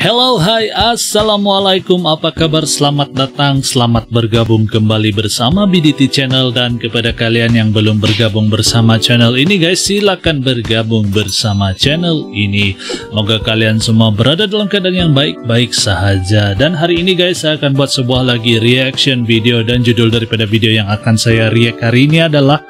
Hello, hai, assalamualaikum, apa kabar? Selamat datang, selamat bergabung kembali bersama BDT Channel. Dan kepada kalian yang belum bergabung bersama channel ini guys, silakan bergabung bersama channel ini. Semoga kalian semua berada dalam keadaan yang baik-baik sahaja. Dan hari ini guys, saya akan buat sebuah lagi reaction video. Dan judul daripada video yang akan saya react hari ini adalah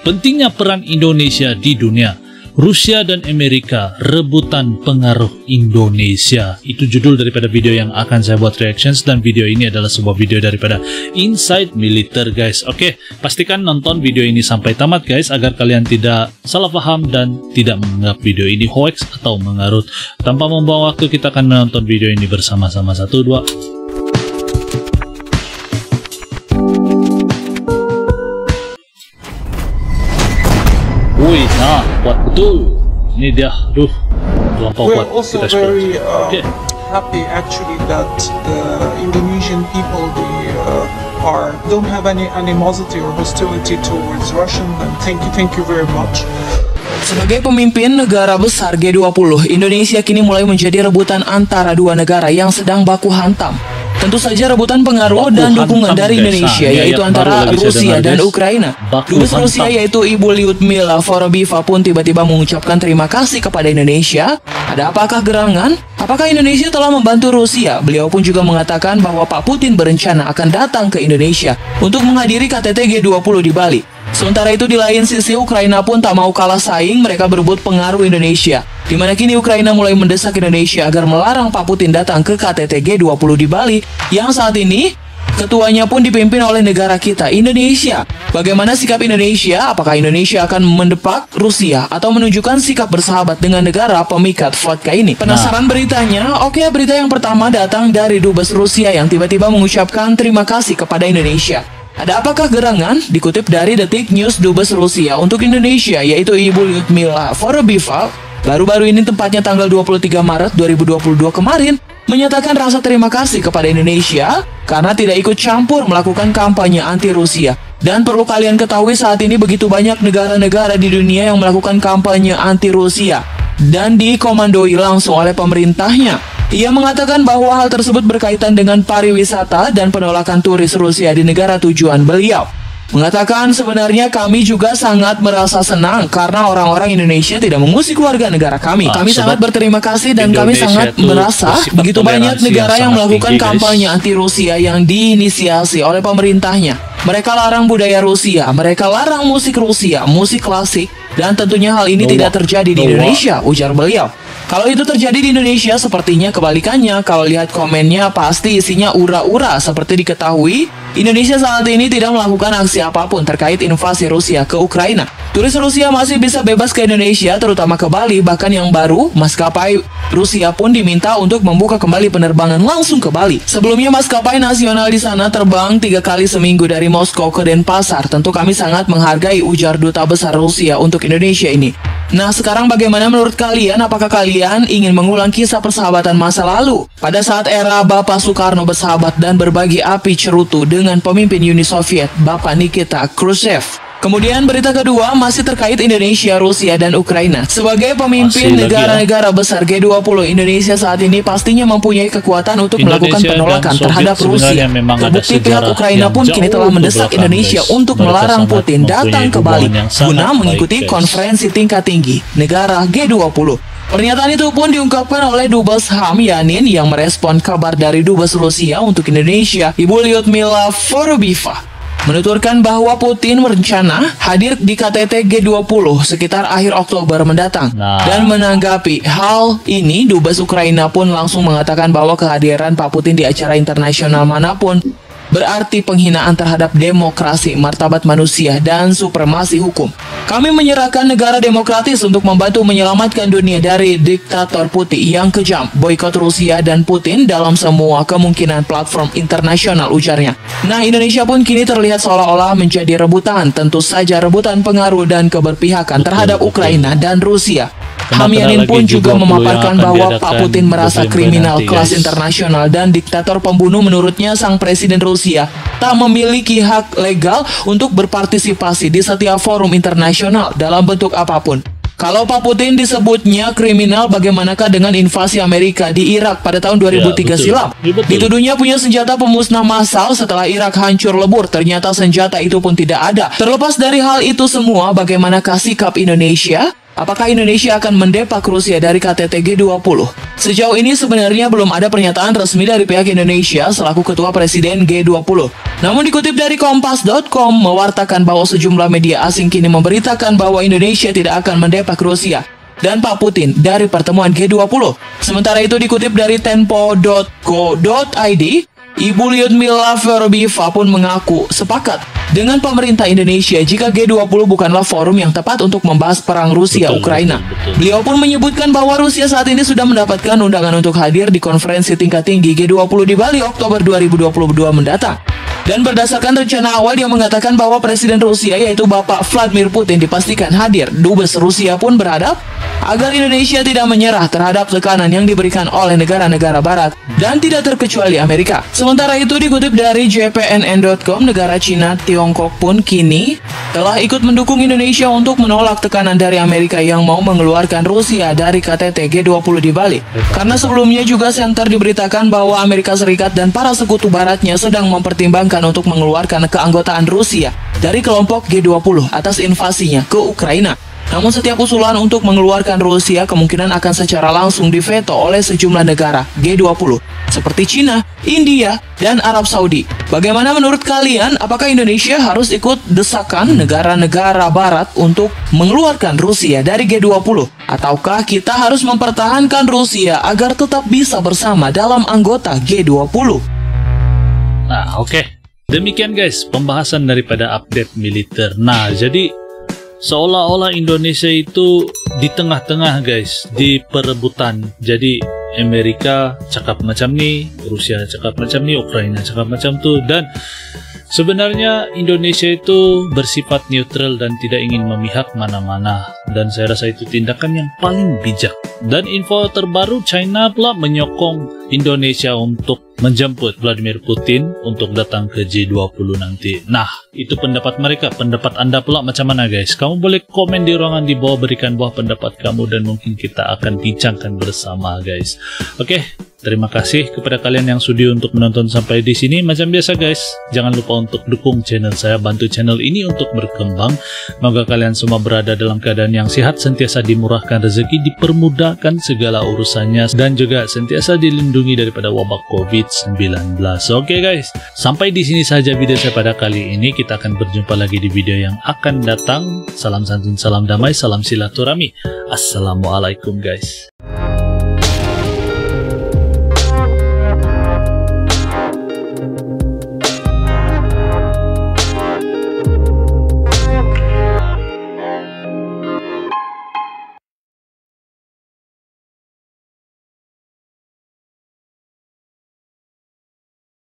pentingnya peran Indonesia di dunia. Rusia dan Amerika rebutan pengaruh Indonesia. Itu judul daripada video yang akan saya buat reactions. Dan video ini adalah sebuah video daripada Inside Militer guys. Oke, pastikan nonton video ini sampai tamat guys, agar kalian tidak salah paham dan tidak menganggap video ini hoax atau mengarut. Tanpa membuang waktu, kita akan menonton video ini bersama-sama. 1, 2. Wih, nah, kuat betul. Ini dia, terlampau kuat. We're also Kita very happy actually that the Indonesian people don't have any animosity or hostility towards Russian. And thank you very much. Sebagai pemimpin negara besar G20, Indonesia kini mulai menjadi rebutan antara dua negara yang sedang baku hantam. Tentu saja rebutan pengaruh dan dukungan dari Indonesia, yaitu antara Rusia dan Ukraina. Dubes Rusia yaitu Ibu Lyudmila Vorobieva pun tiba-tiba mengucapkan terima kasih kepada Indonesia. Ada apakah gerangan? Apakah Indonesia telah membantu Rusia? Beliau pun juga mengatakan bahwa Pak Putin berencana akan datang ke Indonesia untuk menghadiri KTT G20 di Bali. Sementara itu di lain sisi, Ukraina pun tak mau kalah saing, mereka berebut pengaruh Indonesia. Di mana kini Ukraina mulai mendesak Indonesia agar melarang Pak Putin datang ke KTT G20 di Bali, yang saat ini ketuanya pun dipimpin oleh negara kita, Indonesia. Bagaimana sikap Indonesia? Apakah Indonesia akan mendepak Rusia atau menunjukkan sikap bersahabat dengan negara pemikat vodka ini? Penasaran beritanya? Oke, berita yang pertama datang dari Dubes Rusia yang tiba-tiba mengucapkan terima kasih kepada Indonesia. Ada apakah gerangan? Dikutip dari Detik News, Dubes Rusia untuk Indonesia yaitu Ibu Lyudmila Vorobieva baru-baru ini, tepatnya tanggal 23 Maret 2022 kemarin, menyatakan rasa terima kasih kepada Indonesia karena tidak ikut campur melakukan kampanye anti-Rusia. Dan perlu kalian ketahui, saat ini begitu banyak negara-negara di dunia yang melakukan kampanye anti-Rusia dan dikomandoi langsung oleh pemerintahnya. Ia mengatakan bahwa hal tersebut berkaitan dengan pariwisata dan penolakan turis Rusia di negara tujuan beliau. Mengatakan sebenarnya kami juga sangat merasa senang karena orang-orang Indonesia tidak mengusik warga negara kami. Kami sangat berterima kasih dan kami sangat merasa begitu banyak negara yang melakukan kampanye anti-Rusia yang diinisiasi oleh pemerintahnya. Mereka larang budaya Rusia, mereka larang musik Rusia, musik klasik, dan tentunya hal ini tidak terjadi di Indonesia, ujar beliau. Kalau itu terjadi di Indonesia, sepertinya kebalikannya. Kalau lihat komennya, pasti isinya ura-ura. Seperti diketahui, Indonesia saat ini tidak melakukan aksi apapun terkait invasi Rusia ke Ukraina. Turis Rusia masih bisa bebas ke Indonesia, terutama ke Bali. Bahkan yang baru, maskapai Rusia pun diminta untuk membuka kembali penerbangan langsung ke Bali. Sebelumnya maskapai nasional di sana terbang 3 kali seminggu dari Moskow ke Denpasar. Tentu kami sangat menghargai, ujar Duta Besar Rusia untuk Indonesia ini. Nah, sekarang bagaimana menurut kalian? Apakah kalian ingin mengulang kisah persahabatan masa lalu? Pada saat era Bapak Soekarno bersahabat dan berbagi api cerutu dengan pemimpin Uni Soviet, Bapak Nikita Khrushchev. Kemudian berita kedua masih terkait Indonesia, Rusia, dan Ukraina. Sebagai pemimpin negara-negara besar G20, Indonesia saat ini pastinya mempunyai kekuatan untuk melakukan penolakan terhadap Rusia. Terbukti pihak Ukraina pun kini telah mendesak Indonesia untuk melarang Putin datang ke Bali guna mengikuti konferensi tingkat tinggi negara G20. Pernyataan itu pun diungkapkan oleh Dubes HAM Yanin yang merespon kabar dari Dubes Rusia untuk Indonesia, Ibu Lyudmila Vorobieva. Menuturkan bahwa Putin berencana hadir di KTT G20 sekitar akhir Oktober mendatang. Dan menanggapi hal ini, Dubes Ukraina pun langsung mengatakan bahwa kehadiran Pak Putin di acara internasional manapun berarti penghinaan terhadap demokrasi, martabat manusia, dan supremasi hukum. Kami menyerahkan negara demokratis untuk membantu menyelamatkan dunia dari diktator putih yang kejam, boikot Rusia dan Putin dalam semua kemungkinan platform internasional, ujarnya. Nah, Indonesia pun kini terlihat seolah-olah menjadi rebutan, tentu saja rebutan pengaruh dan keberpihakan terhadap Ukraina dan Rusia. HAM Yanin pun juga memaparkan bahwa Pak Putin merasa kriminal kelas internasional dan diktator pembunuh. Menurutnya, sang presiden Rusia tak memiliki hak legal untuk berpartisipasi di setiap forum internasional dalam bentuk apapun. Kalau Pak Putin disebutnya kriminal, bagaimanakah dengan invasi Amerika di Irak pada tahun 2003 silam? Dituduhnya punya senjata pemusnah massal. Setelah Irak hancur lebur, ternyata senjata itu pun tidak ada. Terlepas dari hal itu semua, bagaimanakah sikap Indonesia? Apakah Indonesia akan mendepak Rusia dari KTT G20? Sejauh ini sebenarnya belum ada pernyataan resmi dari pihak Indonesia selaku Ketua Presiden G20. Namun dikutip dari Kompas.com mewartakan bahwa sejumlah media asing kini memberitakan bahwa Indonesia tidak akan mendepak Rusia dan Pak Putin dari pertemuan G20. Sementara itu dikutip dari tempo.co.id, Ibu Lyudmila Verbieva pun mengaku sepakat dengan pemerintah Indonesia jika G20 bukanlah forum yang tepat untuk membahas perang Rusia-Ukraina. Beliau pun menyebutkan bahwa Rusia saat ini sudah mendapatkan undangan untuk hadir di konferensi tingkat tinggi G20 di Bali Oktober 2022 mendatang. Dan berdasarkan rencana awal yang mengatakan bahwa Presiden Rusia yaitu Bapak Vladimir Putin dipastikan hadir, Dubes Rusia pun berharap agar Indonesia tidak menyerah terhadap tekanan yang diberikan oleh negara-negara barat dan tidak terkecuali Amerika. Sementara itu dikutip dari jpnn.com, negara Cina, Tiongkok pun kini telah ikut mendukung Indonesia untuk menolak tekanan dari Amerika yang mau mengeluarkan Rusia dari KTT G20 di Bali. Karena sebelumnya juga center diberitakan bahwa Amerika Serikat dan para sekutu baratnya sedang mempertimbangkan untuk mengeluarkan keanggotaan Rusia dari kelompok G20 atas invasinya ke Ukraina. Namun setiap usulan untuk mengeluarkan Rusia kemungkinan akan secara langsung diveto oleh sejumlah negara G20 seperti Cina, India, dan Arab Saudi. Bagaimana menurut kalian? Apakah Indonesia harus ikut desakan negara-negara barat untuk mengeluarkan Rusia dari G20? Ataukah kita harus mempertahankan Rusia agar tetap bisa bersama dalam anggota G20? Nah, oke. Demikian guys, pembahasan daripada update militer. Nah, jadi seolah-olah Indonesia itu di tengah-tengah guys, di perebutan. Jadi Amerika cakap macam ni, Rusia cakap macam ni, Ukraina cakap macam tu. Dan sebenarnya Indonesia itu bersifat neutral dan tidak ingin memihak mana-mana. Dan saya rasa itu tindakan yang paling bijak. Dan info terbaru, China pula menyokong Indonesia untuk menjemput Vladimir Putin untuk datang ke G20 nanti. Nah, itu pendapat mereka. Pendapat Anda pula macam mana guys? Kamu boleh komen di ruangan di bawah, berikan buah pendapat kamu dan mungkin kita akan bincangkan bersama guys. Oke, terima kasih kepada kalian yang sudi untuk menonton sampai di sini. Macam biasa guys, jangan lupa untuk dukung channel saya, bantu channel ini untuk berkembang. Semoga kalian semua berada dalam keadaan yang sehat, sentiasa dimurahkan rezeki, dipermudahkan segala urusannya, dan juga sentiasa dilindungi daripada wabah COVID-19. Oke guys, sampai di sini saja video saya pada kali ini. Kita akan berjumpa lagi di video yang akan datang. Salam santun, salam damai, salam silaturahmi. Assalamualaikum guys.